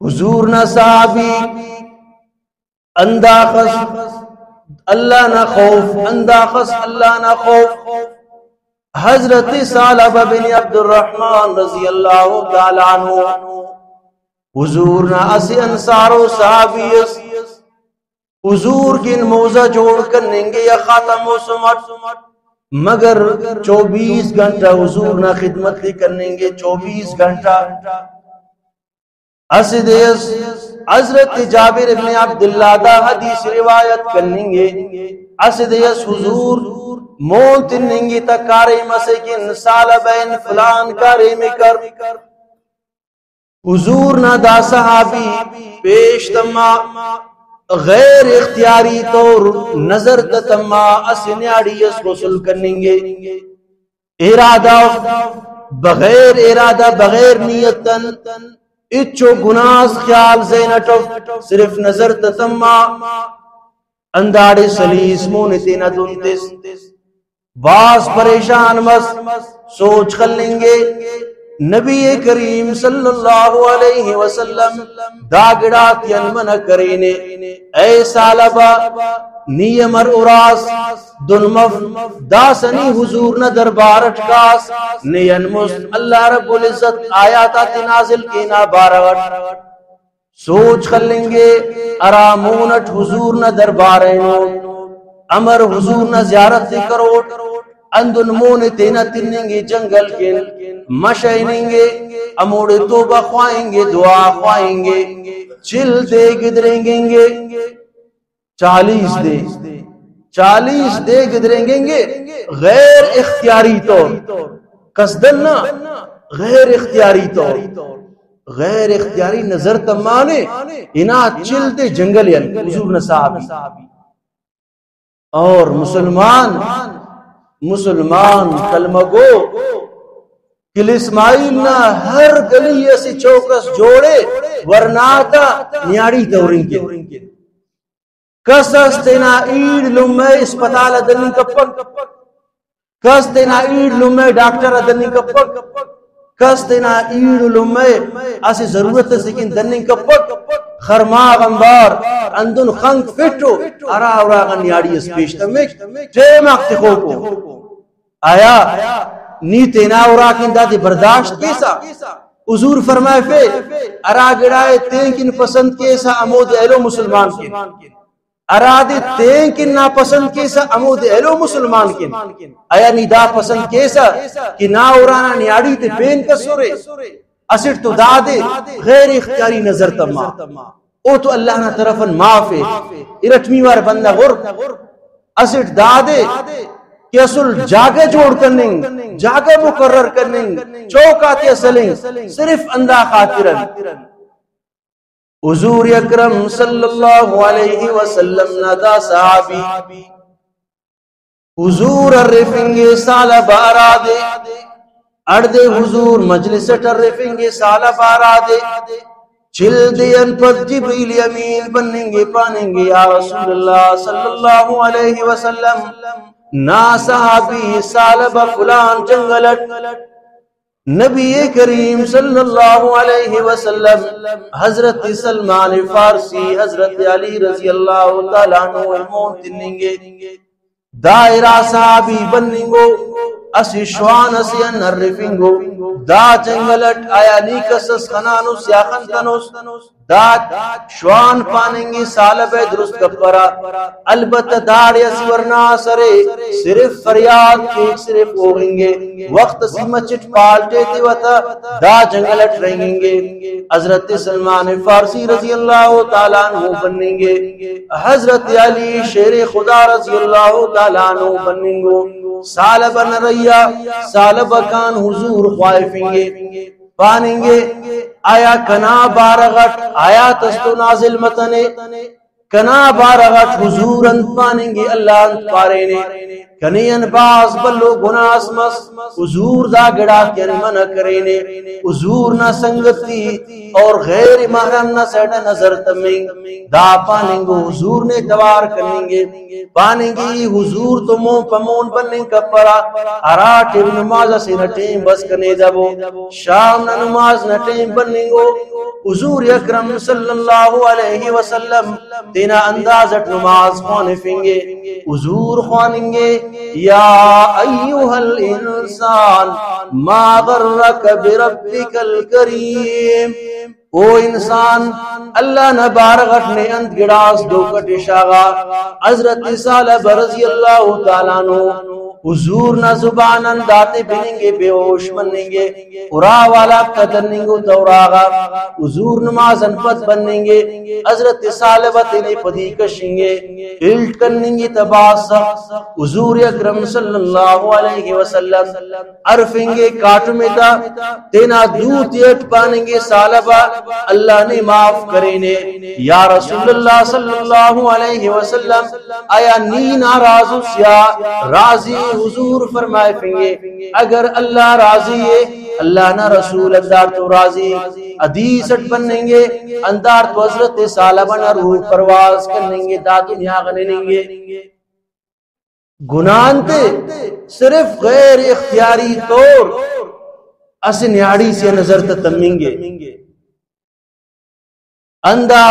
حضور نہ صحابی انداخس اللہ نہ خوف، انداخس اللہ نہ خوف. حضرت ثعلبہ بن عبد الرحمن رضی اللہ تعالی عنہ حضور نہ اسی انصار و صحابیس حضور کن موزہ جوڑ کریں گے یا خاتم و سمٹ، مگر 24 گھنٹہ حضور نہ خدمت لی کریں گے. 24 گھنٹہ اسدیس حضرت جابر بن عبداللہ دا حدیث روایت کریں گے. اسدیس حضور مون تنیں گے تا کاری مسکن ثعلبین فلان کاری میں کر. حضور نہ دا صحابی پیش تما غیر اختیاری طور نظر تتما اسنیاڑی اس غسل کریں گے. ارادہ بغیر ارادہ بغیر نیتن اچو گناس خیال زینٹو صرف نظر تتما انداڑی سلیس مونتینا دنتس باس پریشان مس سوچ کھلیں گے. نبی کریم صلی اللہ علیہ وسلم داگڑات ینمن کرینے اے ثعلبہ نیمر اراس دنمف داسنی حضور نہ دربارت کاس نینمس اللہ رب العزت آیاتات نازل کینا بارغت سوچ کھلیں گے. ارامونت حضور نہ دربارینو امر حضور نہ زیارت کروٹ اندن مون تینا تنیں گے جنگل کے مشائنیں گے اموڑے توبہ خوائیں گے دعا خوائیں گے. چل دے گدریں گے 40 دے گدریں گے غیر اختیاری طور قصدن نہ غیر اختیاری طور غیر اختیاری نظر تمانے انا چل دے جنگل یعنی حضور نہ صحابی. اور مسلمان کلمہ گو کل اسماعیل نہ ہر گلی ایسی چوکس جوڑے ورناتا نیاڑی دوریں کے کس استینا ایڈ لمے اسپتال دنی کپک کس تینا ایڈ لمے ڈاکٹر دنی کپک کس تینا ایڈ لمے اسی ضرورت سکن دنی کپک خرماغ انبار اندن خنک فٹو ارا اوراغن نیاڑی اس پیشتا میں ٹیم اکتی خوکو آیا نی تینا اوراغن دادی برداشت کیسا. حضور فرمائے فے ارا گڑائے تینکن پسند کیسا امود اہلو مسلمان کن ارادی تینکن نا پسند کیسا امود اہلو مسلمان کن آیا نی دا پسند کیسا کہ نا اورانا نیاڑی تے پین کا سورے اسر تو دادے غیر اختیاری نظر تما او تو اللہ نا طرفن معافی ارٹمی وار بندہ غر اسر دادے کہ اصل جاگہ جوڑ کرنیں جاگہ مقرر کرنیں چوکاتی اصلیں صرف اندہ خاطرن. حضور اکرم صلی اللہ علیہ وسلم ندا صحابی حضور الرفنگے ثعلبہ آرادے اردے حضور مجلس ٹرفنگے ثعلبہ آرادے چل دین پر جبریل امین بنیں گے پانیں گے یا رسول اللہ صلی اللہ علیہ وسلم نا صحابی ثعلبہ فلان جنگلت. نبی کریم صلی اللہ علیہ وسلم حضرت سلمان فارسی حضرت علی رضی اللہ تعالیٰ عنہ امون تنیں گے دائرہ صحابی بنیں گو اسی شوان اسی انہر رفنگو دا جنگلت آیا نیکسس خنانوس یا خنتنوس دا شوان پانیں گی ثعلبہ درست کپرا البتہ داڑی اسی ورنا سرے صرف فریاد کے صرف ہوگیں گے وقت سی مچٹ پالٹے تھی وطا دا جنگلت رہیں گے. حضرت سلمان فارسی رضی اللہ تعالیٰ عنہ بنیں گے حضرت علی شیر خدا رضی اللہ تعالیٰ عنہ بنیں گو ثعلبہ نریا ثعلبہ کان حضور خواہفیں گے پانیں گے آیا کنا بارغت آیا تستو نازل متنے کنا بارغت حضور انت پانیں گے اللہ انت پارینے کنین باز بلو گناس مس حضور دا گڑا کین منع کرینے حضور نہ سنگتی اور غیر محرم نہ سیڑ نظر تمیں دا پاننگو حضور نے دوار کرنگے پاننگی حضور تو مون پمون بننگ کپڑا اراٹ نماز سے نٹیم بس کنے دبو شام نہ نماز نٹیم بننگو حضور اکرم صلی اللہ علیہ وسلم تینا اندازت نماز خوانے فنگے حضور خواننگے یا ایوہ الانسان ما غرک بربک الکریم او انسان اللہ نہ بارغت نے انت گڑاس دو کٹ شاغا حضرت صالح رضی اللہ تعالیٰ عنہ حضور نہ زبانن داتے بنیں بے ہوش بنیں گے قرآ والا قدرنیں گے توراغا حضور نمازن پت بنیں گے حضرت صالح تینے پدی کشیں گے الٹ کرنیں گے تباسا حضور اکرم صلی اللہ علیہ وسلم عرفیں گے کاٹ میں تا تینا دوت یٹ پانیں گے صالحہ اللہ نے معاف کرینے یا رسول اللہ صلی اللہ علیہ وسلم آیا نی ناراض سیا راضی حضور فرمائے فنگے اگر اللہ راضی ہے اللہ نہ رسول اندار تو راضی حدیثت بنیں گے اندار تو حضرت صالحہ نہ روح پرواز کرنیں گے دا دنیا غنیں گے گناہن تے صرف غیر اختیاری طور اس نیاڑی سے نظر تتمیں گے اندہ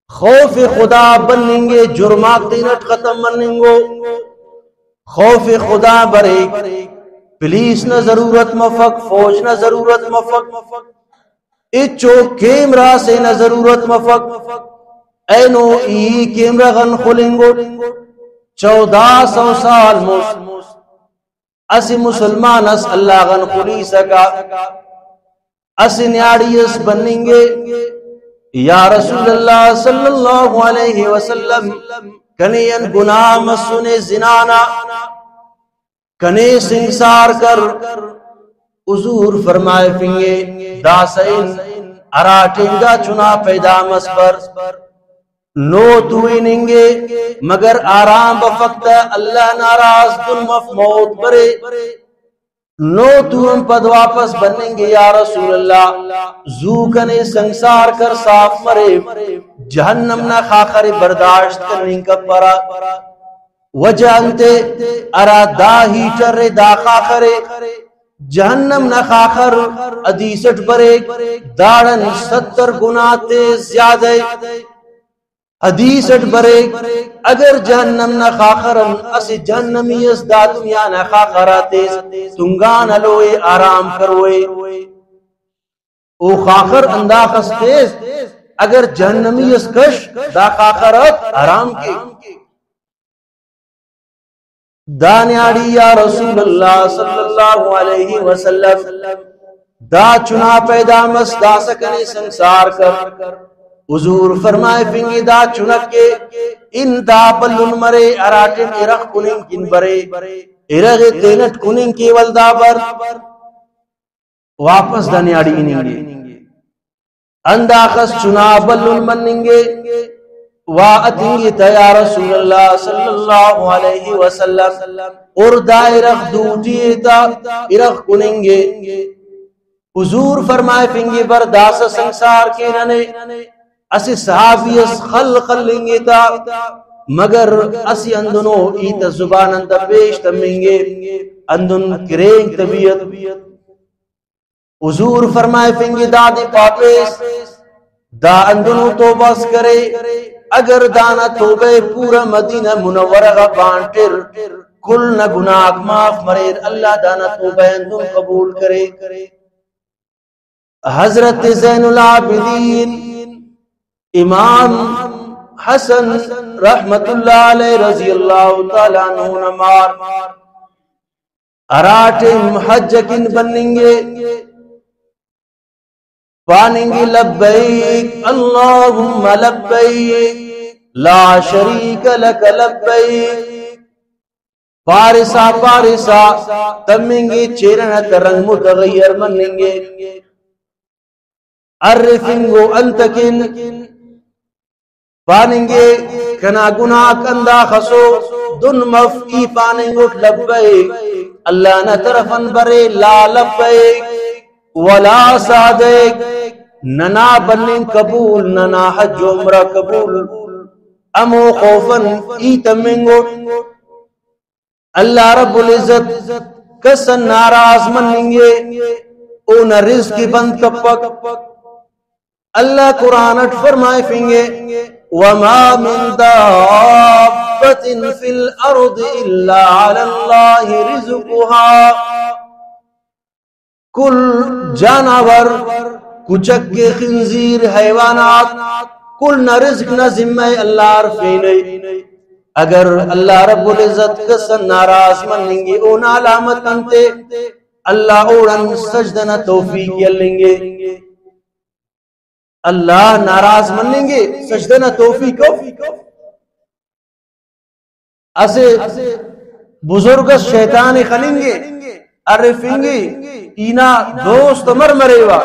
خوف خدا بنیں گے جرمات تینٹ ختم بنیں گو خوف خدا برے پولیس نہ ضرورت مفق فوج نہ ضرورت مفق اچو کیمرہ سے نہ ضرورت مفق اینو ای کیمرہ غن خلیں گو 1400 سال اسی مسلمان اس اللہ غن خلی سکا اسی نیاڑیس بنیں گے یا رسول اللہ صلی اللہ علیہ وسلم کنین گناہ مسن زنانا کنے سنگسار کر حضور فرمائے فنگے داسین اراٹنگا چنا پیدا مسبر نو تویننگے مگر آرام بفقت اللہ ناراض دن مفموت برے نو تو ہم پد واپس بنیں گے یا رسول اللہ زوکنے سنگسار کر صاف مرے جہنم نہ خاخر برداشت کرنے کا پرا وجہ انتے ارا دا ہیٹر دا خاخر جہنم نہ خاخر ادیسٹ برے داڑن 70 گناہ تے زیادہ حدیثت برے اگر جہنم نہ خاخرن اسی جہنمی اس دا دنیا نہ خاخراتے تنگان لوئے آرام کروئے او خاخر انداخس تیز اگر جہنمی اس کش دا خاخرات آرام کی دانیاڑی یا رسول اللہ صلی اللہ علیہ وسلم دا چنا پیدا مس دا سکنے سنسار کر حضور فرمائے فنگی دا چنک کے ان دا بلن مرے اراٹن ارخ کنن کن برے ارغ تینٹ کنن کی والدا بر واپس دانیاڑی انگے انداخس چنا بلن مننگے واتنگی تا رسول اللہ صلی اللہ علیہ وسلم اور دا ارخ دوٹی تا ارخ کننگے حضور فرمائے فنگی برداس سنسار کے ننے اسی صحابی اس خلق لنگے تا مگر اسی اندنو ایتا زبان اندہ پیش تمینگے اندن کرینگ طبیعت حضور فرمائے فنگی دادی پاپیس دا اندنو توباس کرے اگر دانا توبے پورا مدینہ منورہ بانٹر کل نہ گناہ معاف مریر اللہ دانا توبہ اندن قبول کرے حضرت زین العابدین امام حسن رحمت اللہ علیہ رضی اللہ تعالیٰ عنہ نمار اراٹھ محجکن بننگے پاننگی لبیک اللہم لبیک لا شریک لک لبیک پارسا تمنگی چیرن ترنگ متغیر مننگے عرفنگو انتکن پاننگے کنا گناہ کندہ خسو دن مفعی پاننگوٹ لبیک اللہ نہ طرفن برے لا لبیک ولا صادق ننا بنن قبول ننا حج عمرہ قبول امو خوفن ایتمنگوٹ اللہ رب العزت کسن ناراض مننگے اون رزق بند کپک اللہ قرآن اٹھ فرمائے فنگے وَمَا مِن دَابَّةٍ فِي الْأَرْضِ إِلَّا عَلَى اللَّهِ رِزْقُهَا کل جانور کچک کے خنزیر حیوانات کل نہ رزق نہ ذمہ اللہ رفینے اگر اللہ رب العزت کسن ناراض منیں گے اون علامت انتے اللہ اوڑن سجدنا توفیق یلیں گے اللہ ناراض منیں گے سجدنا توفیق اسے بزرگ شیطان خلیں گے عرفیں گے اینا دوست مر مرے وا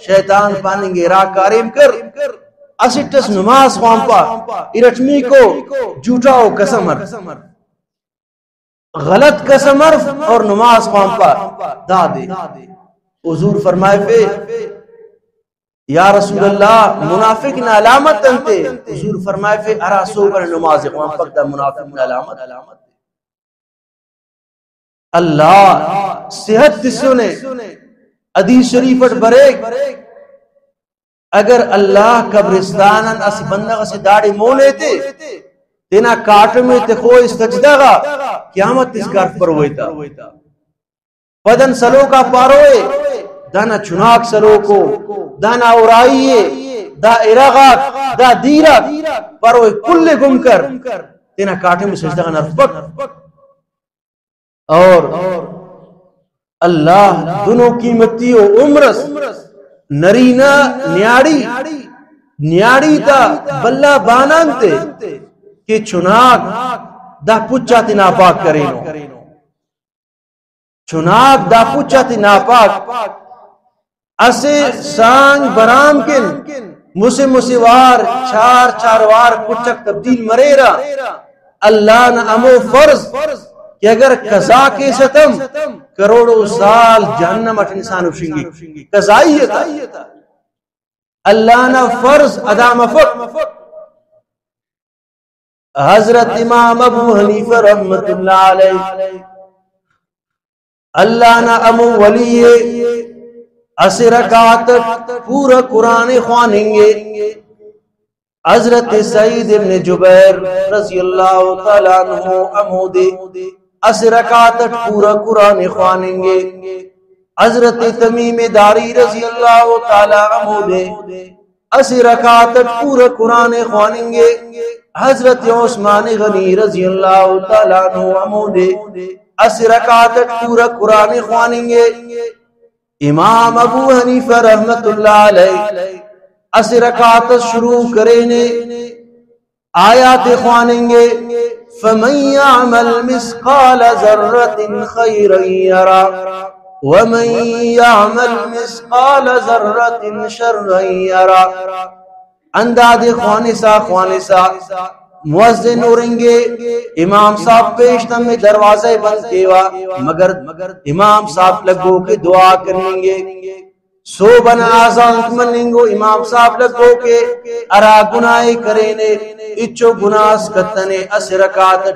شیطان پانیں گے راہ کاریم کر اسٹس نماز خوامپا ارٹمی کو جھوٹاو قسمر غلط قسمر اور نماز خوامپا دا دے حضور فرمائے پہ یا رسول اللہ منافق نا علامت انتے حضور فرمائے پہ ارا سوبر نماز خوامپا دا منافق نا علامت اللہ صحت تسونے حدیث شریفت بریک اگر اللہ قبرستانن اس بندغ سے داڑی مونے تے تینا کاٹ میں تے خوئی سجدہ گا قیامت اس گرف پر ہوئی تا پدن سلو کا پاروئے دانا چناک سلو کو دانا اورائیے دا ارغاق دا دیرک پاروئے کل گم کر تینا کاٹ میں سجدہ گا نرفک اور اللہ دنوں قیمتی و عمرس نرینا نیاڑی تا بلا بانانتے کہ چناک دا پچاتی ناپاک کرینو چناک دا پچاتی ناپاک اسے سانگ برام کن مسیوار چار وار پچک تبدیل مریرا اللہ نا امو فرض کہ اگر قضا کے ستم کروڑوں سال جہنم اٹھ انسان اٹھیں قضائیتا اللہ نا فرض ادا مفق حضرت امام ابو حنیفہ رحمت اللہ علیہ اللہ نا امو ولی اسی رکعت پورا قرآن خوانیں گے حضرت سعید ابن جبیر رضی اللہ تعالیٰ عنہ امودے اس رکعت پورا قرآن خوانیں گے حضرت تمیم داری رضی اللہ تعالیٰ عنہ دے اس رکعت پورا قرآن خوانیں گے حضرت عثمان غنی رضی اللہ تعالیٰ عنہ دے اس رکعت پورا قرآن خوانیں گے امام ابو حنیفہ رحمت اللہ علیہ اس رکعت شروع کرنے آیات خوانیں گے فَمَنْ يَعْمَلْ مِثْقَالَ ذَرَّةٍ خَيْرًا يَرَهُ وَمَنْ يَعْمَلْ مِثْقَالَ ذَرَّةٍ شَرًّا يَرَهُ انداز خوانسا مؤذن اوریں گے امام صاحب پیشتم میں دروازے بند کیوا مگر امام صاحب لگو کے دعا کریں گے سو بنا آزان مننگو امام صاحب لگو کے ارا گناہ کرینے اچو گناہ سکتنے اس رکعت